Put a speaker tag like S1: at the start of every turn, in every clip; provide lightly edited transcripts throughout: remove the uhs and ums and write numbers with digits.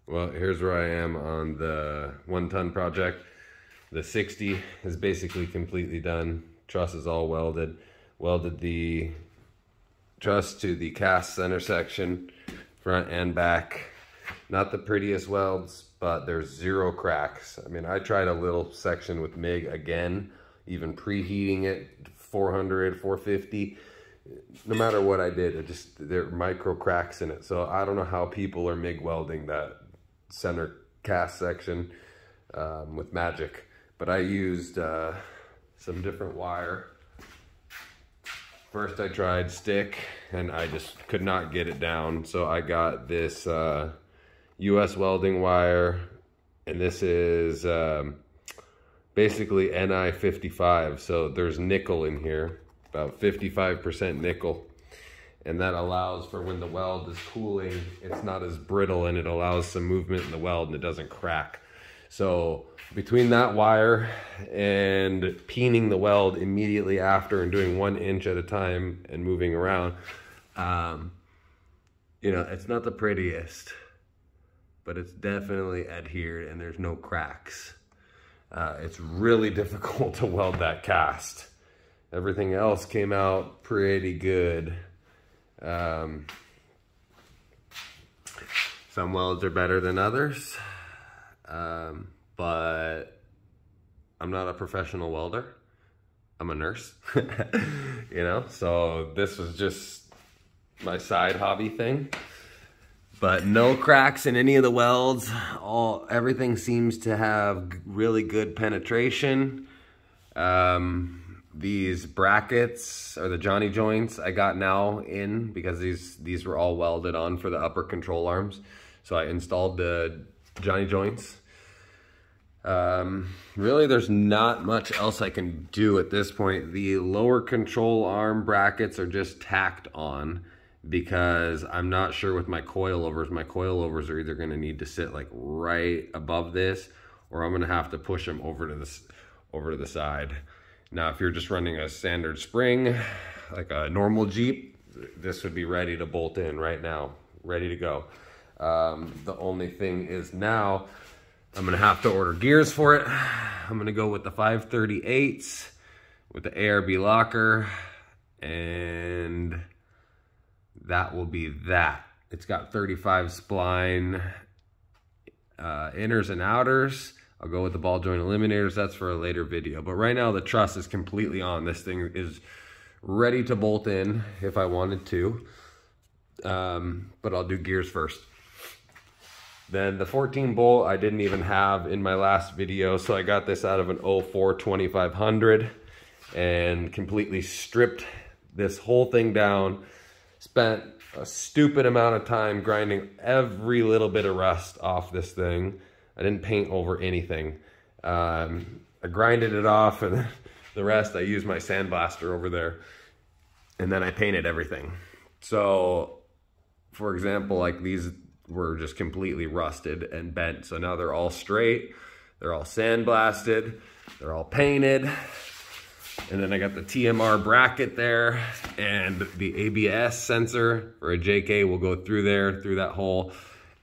S1: Well, here's where I am on the 1-ton project. The 60 is basically completely done. Truss is all welded. Welded the truss to the cast center section, front and back. Not the prettiest welds, but there's 0 cracks. I mean, I tried a little section with MIG again, even preheating it, 400, 450. No matter what I did, there are micro cracks in it. So I don't know how people are MIG welding that center cast section with magic. But I used some different wire. First I tried stick and I just could not get it down. So I got this US welding wire, and this is basically Ni55. So there's nickel in here, about 55% nickel. And that allows for when the weld is cooling, it's not as brittle and it allows some movement in the weld and it doesn't crack. So between that wire and peening the weld immediately after and doing 1 inch at a time and moving around, you know, it's not the prettiest, but it's definitely adhered and there's no cracks. It's really difficult to weld that cast. Everything else came out pretty good. Some welds are better than others, but I'm not a professional welder. I'm a nurse, you know, so this was just my side hobby thing. But no cracks in any of the welds. Everything seems to have really good penetration. These brackets are the Johnny joints I got now in because these were all welded on for the upper control arms. So I installed the Johnny joints. Really, there's not much else I can do at this point. The lower control arm brackets are just tacked on because I'm not sure with my coilovers. My coilovers are either going to need to sit like right above this, or I'm going to have to push them over to the side. Now, if you're just running a standard spring, like a normal Jeep, this would be ready to bolt in right now, ready to go. The only thing is now I'm gonna have to order gears for it. I'm gonna go with the 538s with the ARB locker, and that will be that. It's got 35 spline inners and outers. I'll go with the ball joint eliminators. That's for a later video. But right now the truss is completely on. This thing is ready to bolt in if I wanted to. But I'll do gears first. Then the 14 bolt I didn't even have in my last video. So I got this out of an 04 2500 and completely stripped this whole thing down. Spent a stupid amount of time grinding every little bit of rust off this thing. I didn't paint over anything. I grinded it off, and the rest I used my sandblaster over there. And then I painted everything. So, for example, like these were just completely rusted and bent. So now they're all straight. They're all sandblasted. They're all painted. And then I got the TMR bracket there, and the ABS sensor for a JK will go through there, through that hole.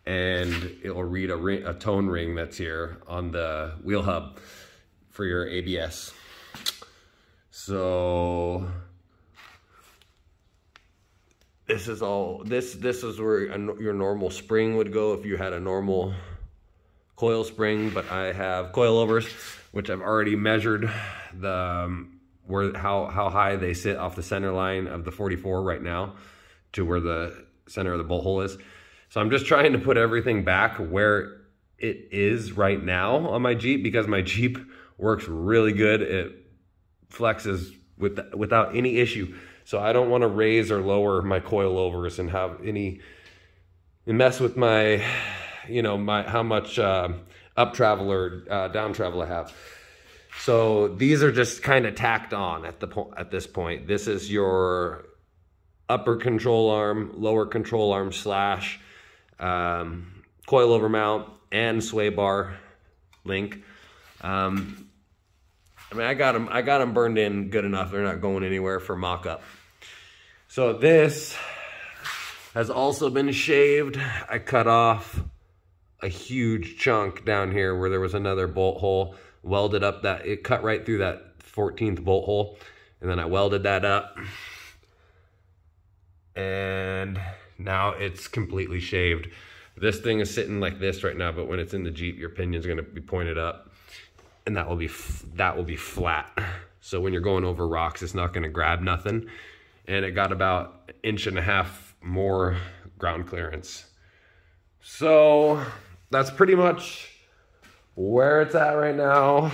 S1: And it'll read a tone ring that's here on the wheel hub for your ABS. So this is all, this is where your normal spring would go if you had a normal coil spring, but I have coilovers, which I've already measured how high they sit off the center line of the 44 right now to where the center of the bolt hole is. So I'm just trying to put everything back where it is right now on my Jeep, because my Jeep works really good. It flexes without any issue. So I don't want to raise or lower my coilovers and have any mess with my, you know, how much up travel or down travel I have. So these are just kind of tacked on at this point. This is your upper control arm, lower control arm slash coilover mount and sway bar link. I mean, I got them burned in good enough. They're not going anywhere for mock-up. So this has also been shaved. I cut off a huge chunk down here where there was another bolt hole, welded up that, it cut right through that 14th bolt hole, and then I welded that up. And now it's completely shaved. This thing is sitting like this right now, but when it's in the Jeep, your pinion's gonna be pointed up, and that will be flat. So when you're going over rocks, it's not gonna grab nothing. And it got about 1.5 inches more ground clearance. So that's pretty much where it's at right now.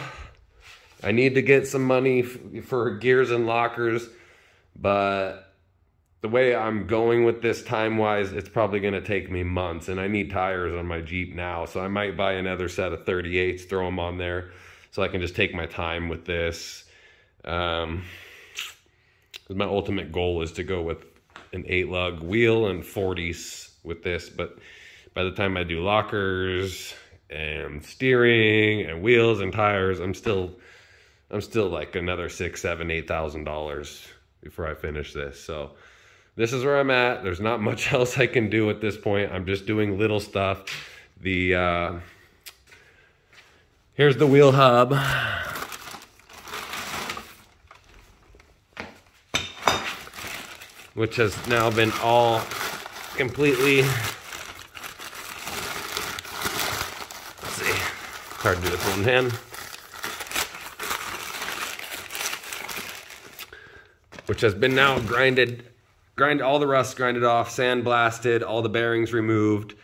S1: I need to get some money for gears and lockers, but the way I'm going with this time-wise, it's probably going to take me months, and I need tires on my Jeep now, so I might buy another set of 38s, throw them on there, so I can just take my time with this. My ultimate goal is to go with an 8-lug wheel and 40s with this, but by the time I do lockers and steering and wheels and tires, I'm still like another $6,000, $7,000, $8,000 before I finish this. So this is where I'm at. There's not much else I can do at this point. I'm just doing little stuff. Here's the wheel hub. Which has now been all completely, let's see, hard to do with one hand. Which has been now grind all the rust grinded off, sandblasted, all the bearings removed.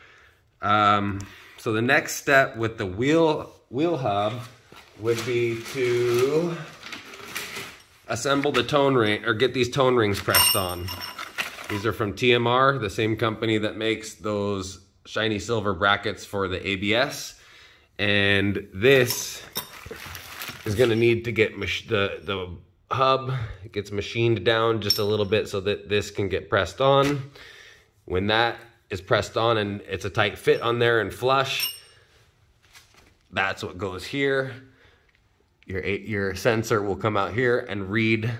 S1: So the next step with the wheel hub would be to assemble the tone ring, or get these tone rings pressed on. These are from TMR, the same company that makes those shiny silver brackets for the ABS. And this is gonna need to get the hub, it gets machined down just a little bit so that this can get pressed on. When that is pressed on and it's a tight fit on there and flush, that's what goes here. Your sensor will come out here and read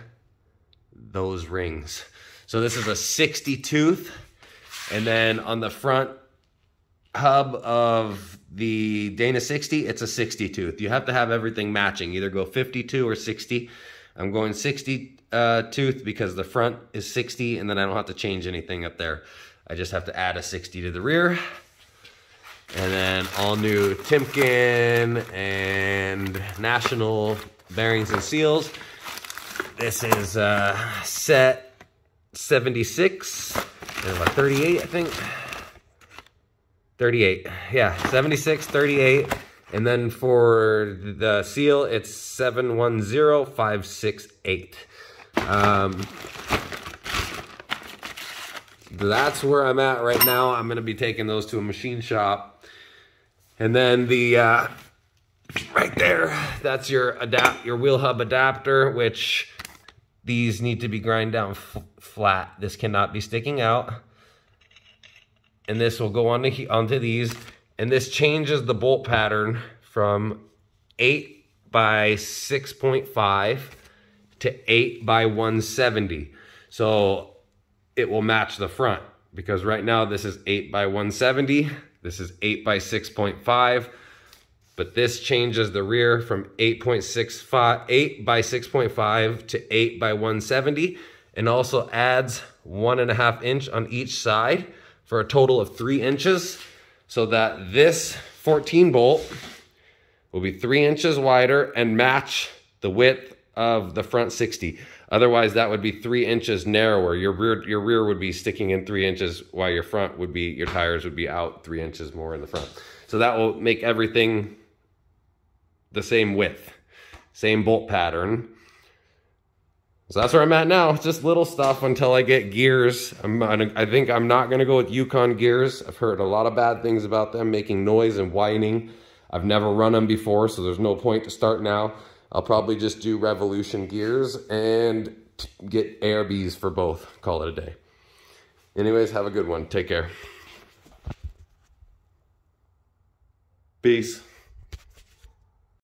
S1: those rings. So this is a 60 tooth, and then on the front hub of the Dana 60, it's a 60 tooth. You have to have everything matching, either go 52 or 60. I'm going 60 tooth because the front is 60, and then I don't have to change anything up there. I just have to add a 60 to the rear. And then all new Timken and National bearings and seals. This is set 76 and what, 38, I think. 38, yeah, 76, 38. And then for the seal, it's 710568. That's where I'm at right now. I'm gonna be taking those to a machine shop. And then the, right there, that's your wheel hub adapter, which these need to be grind down flat. This cannot be sticking out. And this will go onto these. And this changes the bolt pattern from 8 by 6.5 to 8 by 170. So it will match the front, because right now this is 8 by 170. This is 8 by 6.5, but this changes the rear from 8 by 6.5 to 8 by 170, and also adds 1.5 inch on each side for a total of 3 inches, so that this 14 bolt will be 3 inches wider and match the width of the front 60. Otherwise, that would be 3 inches narrower. Your rear would be sticking in 3 inches, while your front would be, your tires would be out 3 inches more in the front. So that will make everything the same width, same bolt pattern. So that's where I'm at now. It's just little stuff until I get gears. I think I'm not gonna go with Yukon gears. I've heard a lot of bad things about them, making noise and whining. I've never run them before, so there's no point to start now. I'll probably just do Revolution gears and get ARBs for both. Call it a day. Anyways, have a good one. Take care. Peace.